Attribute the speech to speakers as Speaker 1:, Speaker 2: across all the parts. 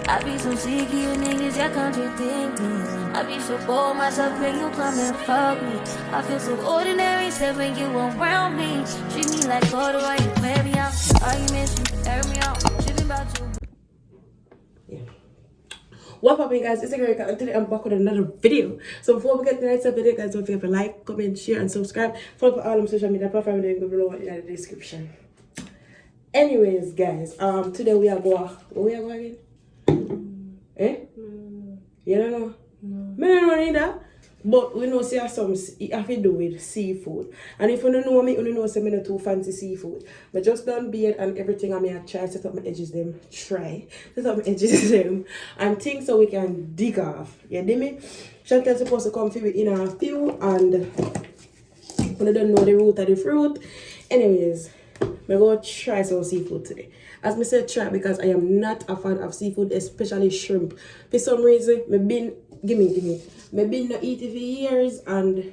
Speaker 1: I be so sick of you niggas, y'all contradicting. I be so bold myself when you come and fuck me. I feel so ordinary, except when you around me. Treat me like water while you wear me out. Arguments, you air me out. Tripping about you.
Speaker 2: What's poppin', guys? It's Erika, and today I'm back with another video. So before we get to the next video, guys, don't forget to like, comment, share, and subscribe. Follow all my social media platforms below in the description. Anyways, guys, today we are going. Where we are going again? You don't know? No. I don't know either. But we know see some it have to do with seafood. And if you don't know me, you know say me not too fancy seafood. But just done beard and everything I may try set up my edges them. Set up my edges them. And things so we can dig off. You dig me? Chantel's supposed to come for me in a few and when I don't know the root of the fruit. Anyways, I'm going to try some seafood today. As I said, try because I am not a fan of seafood, especially shrimp. For some reason, I've been not eating for years and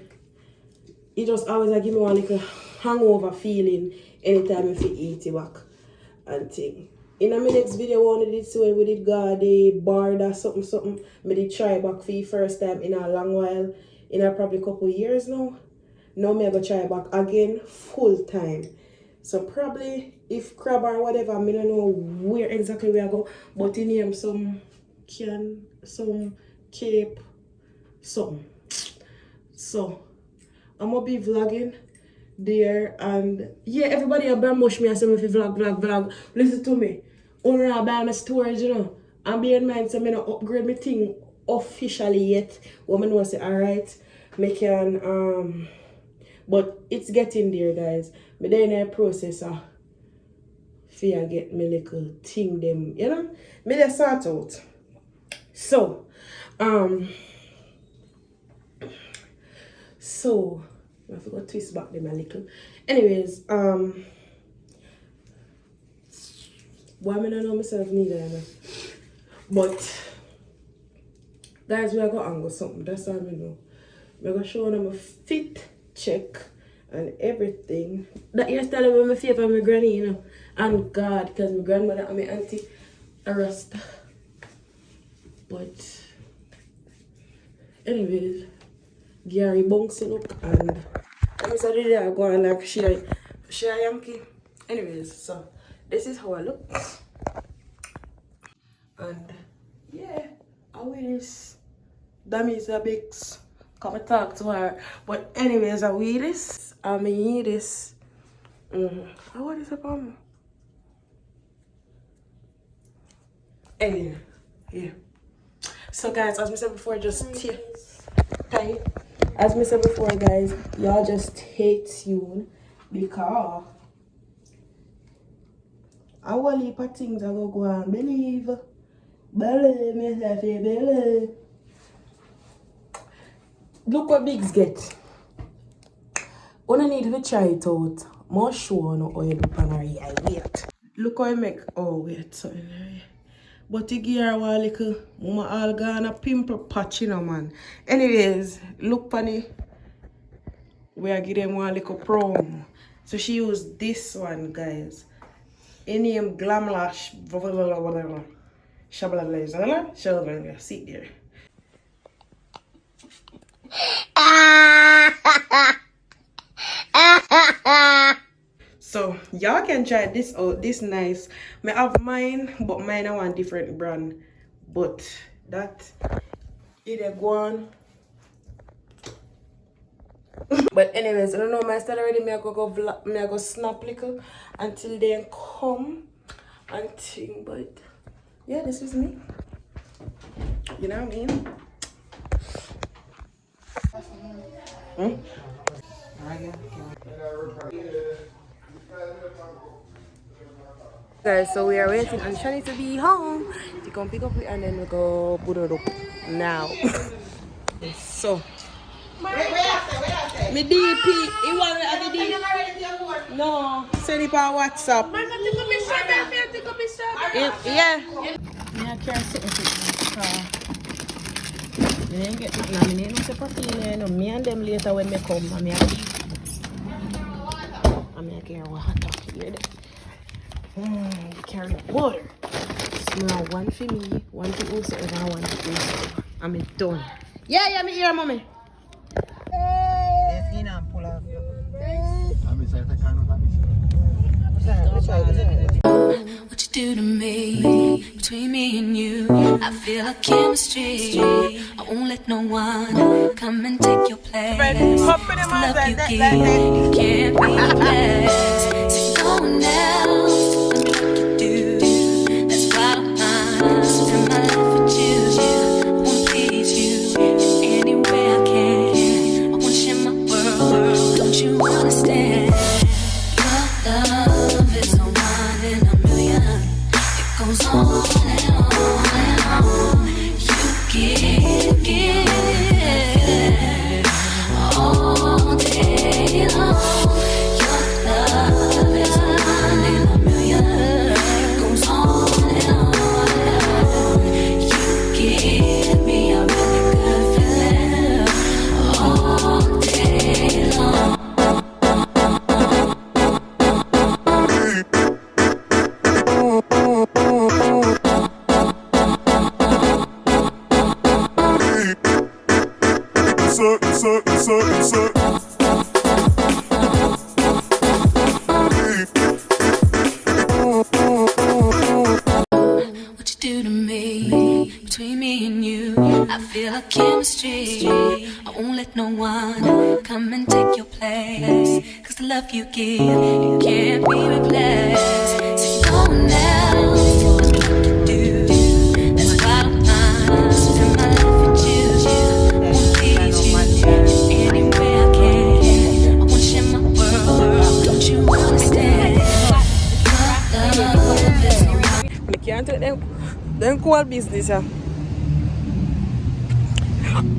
Speaker 2: it just always like give me one little hangover feeling anytime if you eat it back and thing. In my next video, I wanted to see when we did go the bar or something. I did try back for the first time in a long while, in a probably couple years now. Now I'm going to try back again full time. So probably if crab or whatever, I don't know where exactly we are going, but in here some cape, something. So I'm gonna be vlogging there and yeah, everybody a mush me and say me if vlog. Listen to me. Only I buy my storage, you know. And bear in mind, so I don't upgrade my thing officially yet. Woman was say alright, me can but it's getting there, guys. Me then in a process of fear get me little thing them, you know? Me just sort out. So I forgot to twist back them a little. Anyways, why I don't know myself neither, you know? But guys, we are gonna angle something, that's all I know. We're gonna show them a fit check and everything. That hairstyle with my favorite my granny, you know. And God, because my grandmother and my auntie are Rasta. But anyways, Gary bouncing up and I'm sorry I go and like share Yankee. Anyways, so this is how I look. And yeah, I wear this. That means a big come and talk to her. But anyways, I wear this. I mean this. How what is it from? Anyway, yeah. So guys, as I said before, just tight. As I said before, guys, y'all just stay tuned because I will heap of things I go and believe myself, believe. Look what Bigs get. When need to try it out, more sure no oil pan or wait. Look how I make. Oh wait, sorry. But you give her one little mama all gone a pimple patch, you know, man. Anyways, look funny. We are give them one little promo. So she used this one, guys. In name Glam Lash. Shabla, sit there. So y'all can try this out. This nice. I have mine, but mine I want different brand. But that either go on. But anyways, I don't know my style already. Me I go snap little until they come and thing. But yeah, this is me. You know what I mean? Guys, so we are waiting on Shani to be home to come pick up it and then we go put it up now. So me DP, you want me at the DP? No, send it on WhatsApp. Yeah. I can't sit with it. I didn't get it now. I didn't say for me and them later when they come. I carry what hot dog here. Carry water. have one for me, one for whosoever, and one for whosoever. I'm done. Yeah, me here, mommy.
Speaker 1: What you do to me, between me and you, I feel a chemistry. I won't let no one come and take your place. The love you give, you can't be replaced. See no one else, let me what you do. That's why I spend my life with you. I wanna please you in any way I can. I wanna share my world, don't you understand? Your love is a one in a million. It goes on and on and on. You give all day long. Your love is a one in a million. It goes on and on and on. You give me a really good feeling all day long. What you do to me, between me and you, I feel a chemistry. I won't let no one come and take your place. Cause the love you give, you can't be replaced. See no one else, let me what you do. That's why I spend my life with you. I wanna please you any way I can. I wanna share my world, don't you understand? Your love is a
Speaker 2: I can't take them cool business.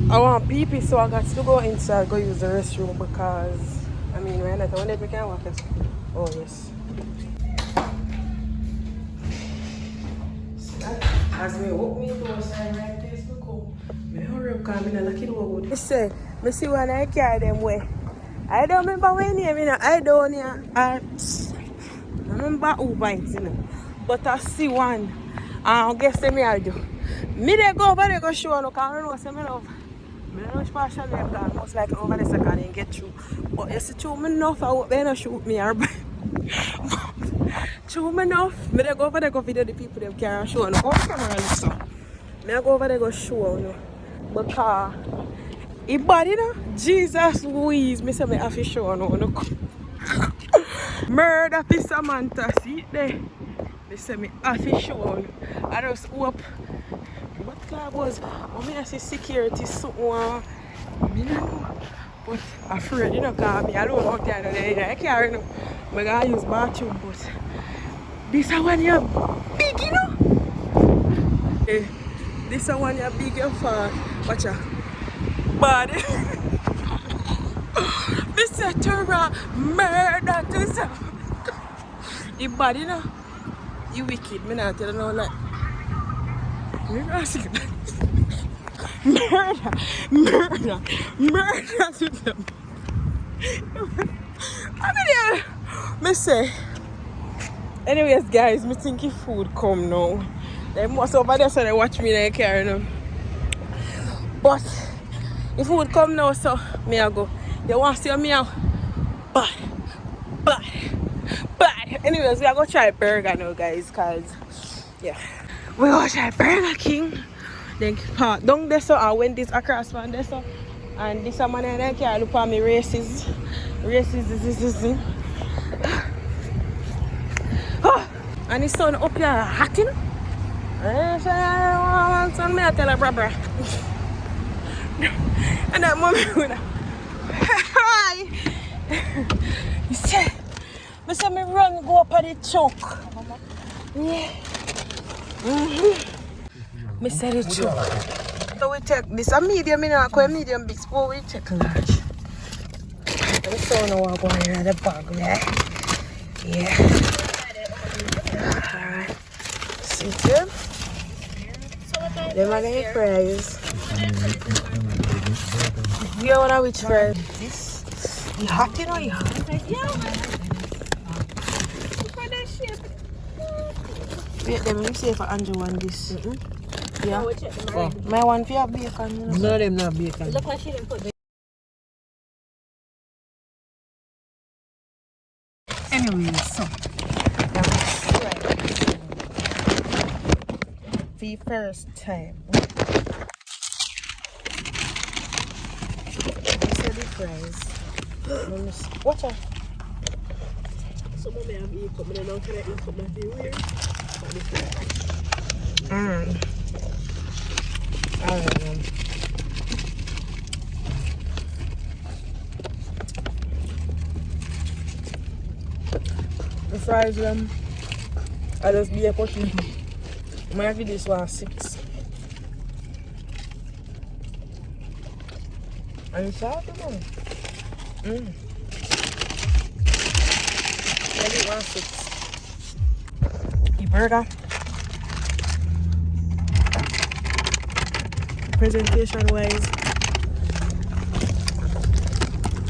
Speaker 2: I want pee, so I got to go inside, go use the restroom because I mean right now when we can walk it. Oh yes. As me open me door side right there, so cool. Me hurry up because I'm in a lucky door. Me see when I carry them way. I don't remember when you mean I don't I remember who binds, you know. But I see one. Guess me I do. Me they go over there go show no car no say me love. Me no which part shall them car most like over the second and get through. But you see true me enough I hope they no shoot me or true me enough. Me they go over there go video the people them carry and show no. Oh camera listen. Me I go over there go show no. Because he body no Jesus Louise me say me have to show no. Murder for Samantha see there. They say me have to show. I just hope what car was. I see security somewhere. Me know. But afraid you know cause me alone out there. I can't know. I gotta use bathroom but this one you big you know. This one you big and far. Watch out. Bad. Mr. Tura murder to some. You bad you know. You wicked, me not tell you no like. Murder to them. I mean, me say. Anyways, guys, me think if food come now. They must over there so they watch me like carry them. But if food come now, so me I go. They want to see me out. Bad. Anyways, we are gonna try burger now, guys, cause yeah, we gonna try Burger King. Then park down there so I went this across one there so, and this man there can look at me races. Oh, and the sun up here hot, you know. Son, me I tell her, brother. And that mommy would hi. You see. I say me run go up on the choke. Yeah. Me say the choke. So we take this a medium, you know, a medium big spoon, we take large. And the son now are going in the bag, yeah. Alright. See them? Them are getting fries. You want to which fries? This? You hot, you know, you hot. Yeah. Wait, let me see if Andrew want this. Yeah.
Speaker 3: Oh.
Speaker 2: My one for your bacon. You know,
Speaker 3: None of them not bacon.
Speaker 1: Look like she didn't put the
Speaker 2: anyway, so. The first time. The fries. Watch out. Some of them have eat up, but they don't kind of eat up my feel weird. Alright. The fries them. I just be a cooking. I'm gonna give this one 6. And it's hard to know. I give it 6. The burger. Presentation wise.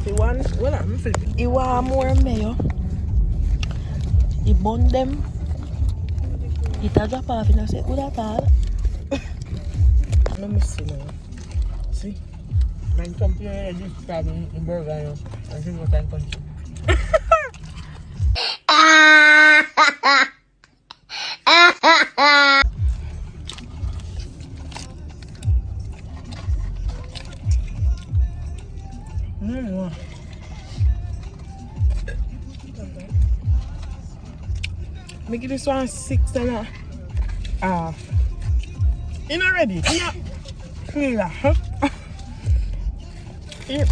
Speaker 2: The one, well, I'm flipping. It was more mayo. He bun them. He drop off and I said, what at all? Let me see now. See?
Speaker 3: Man, compare this crab in burger, you know. I think what I'm country.
Speaker 2: Make this one 6 and a half. You not ready? You not feel that, huh? Yep.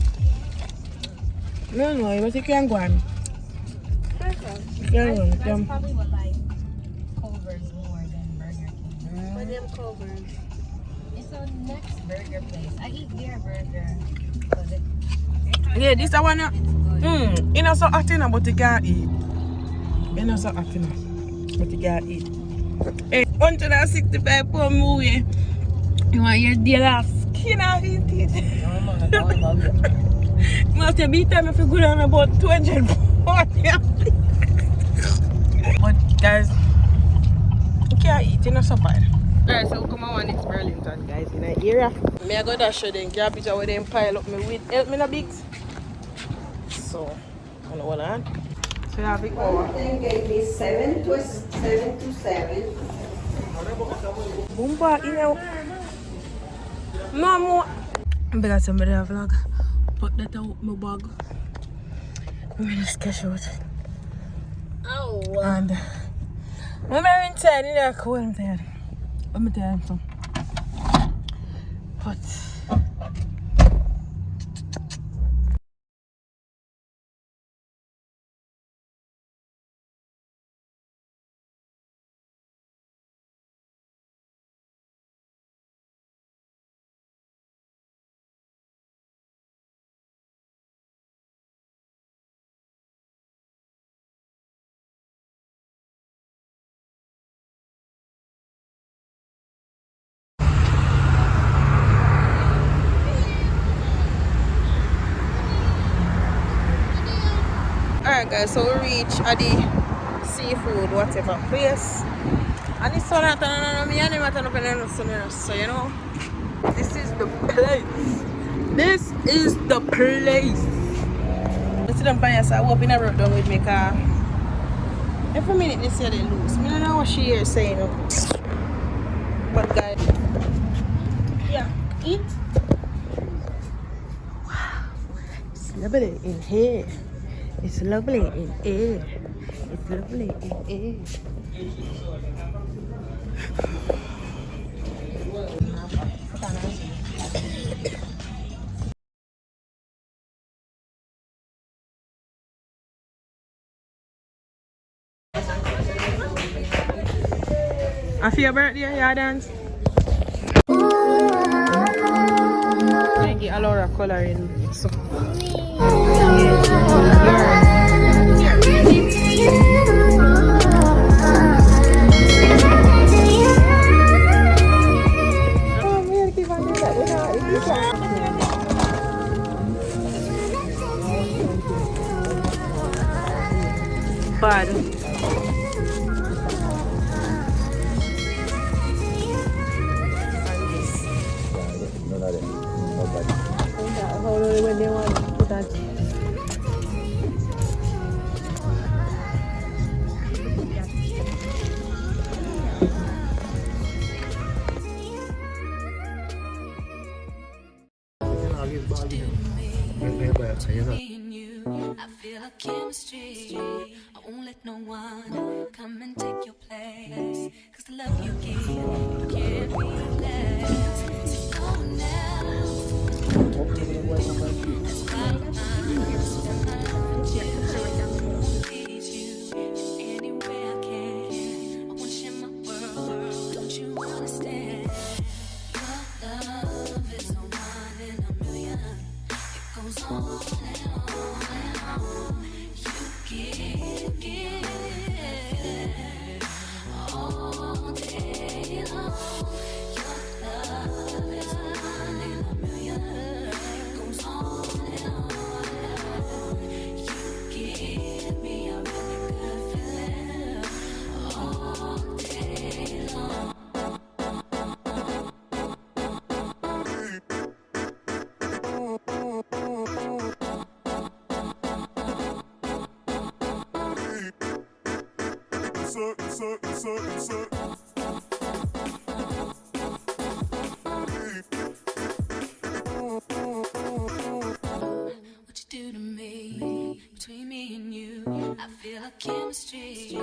Speaker 2: No, but you can go on.
Speaker 1: That's probably what like Culver's more than Burger King. For them Culver's. It's the next burger place. I eat their burger.
Speaker 2: Yeah, this the one. You know so hot enough, but you can't eat. You know so hot enough, but you can't eat. Hey, 165 pound movie. You want your dear last skin off your teeth? Must have beat time if you go down about 200 pounds. But guys, you can't eat, you know so bad. Alright, so come on, it's Burlington, guys, in the area. Me I go to show them, get a picture where them pile up me with. Help me no big. So, I know what I want. So you have it over.
Speaker 4: Then gave me 7 to 7.
Speaker 2: Boomba, you know. No more. Because somebody have vlog. Put that out my bag. I'm gonna sketch out.
Speaker 1: Oh.
Speaker 2: And I'm very inside, you know, cool. I'm tired. I'm tired. But alright guys, so we reach at the seafood whatever place. And it's so that so you know, this is the place. This is the place. Let's see them pants. I hope you never done with me car. Every minute they say they lose. I don't know what she is saying. But guys, yeah, eat. Wow, it's lovely in here. It's lovely in here. It's lovely in here. I feel your birthday, yeah, dance. I get a lot of coloring. So. Bad.
Speaker 1: feel a chemistry. I won't let no one come and take your place. Cause the love you give, you can't be replaced. So go now. That's why I'm spend my life with you. I wanna please you in any way I can. I wanna share my world, don't you understand? Your love is a one in a million. It goes on and on and on. You give all day long. Your love is a one in a million. It goes on and on and on. You give me a really good feeling all day long. What you do to me, between me and you, I feel a chemistry.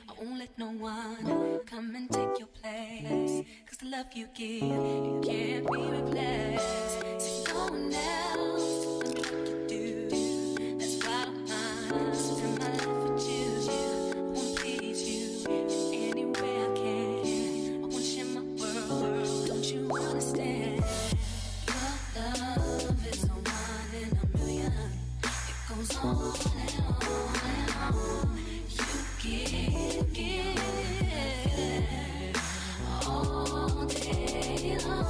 Speaker 1: I won't let no one come and take your place. Cause the love you give, you can't be replaced. So no one else can do like you do. That's why I spend my life with you. I wanna please you in any way I can. I wanna share my world, don't you understand? Your love is a one in a million. It goes on and on and on. You give all day long.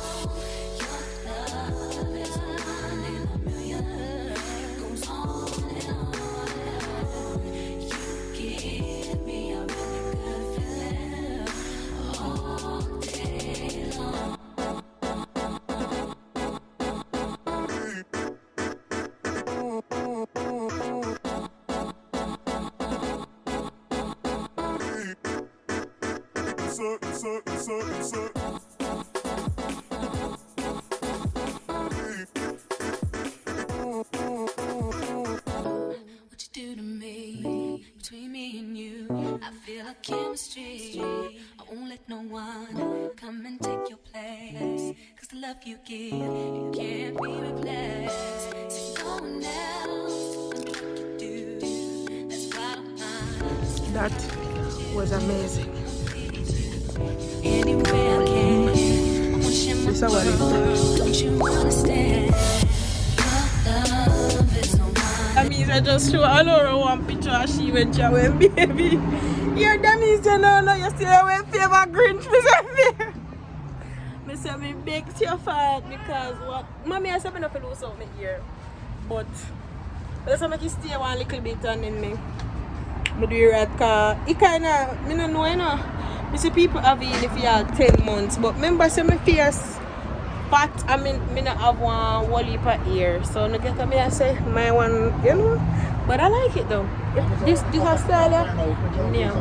Speaker 1: Your love is a one in a million. It goes on and on and on. You give me a really good feeling all day long. What you do to me, between me and you, I feel a chemistry. I won't let no one come and take your place. Cause the love you give, you can't be replaced. So no one else can do like you do. That's why I'm
Speaker 2: That was amazing.
Speaker 1: any way I can. I wanna share my
Speaker 2: This is what it
Speaker 1: world, don't you understand? Your love is a one.
Speaker 2: That means I just show Alora one picture of she when she went baby. Yeah, that means you know you still have favor Grinch. I say me beg to your fault because what mommy I said me not to lose something here. But let's make you stay one little bit and then me do it right cause it kinda me don't know you know. I see people have it if you have 10 months but remember say my face fat I mean me not have one whole heap of ear so no get me I say my one you know but I like it though. This style yeah.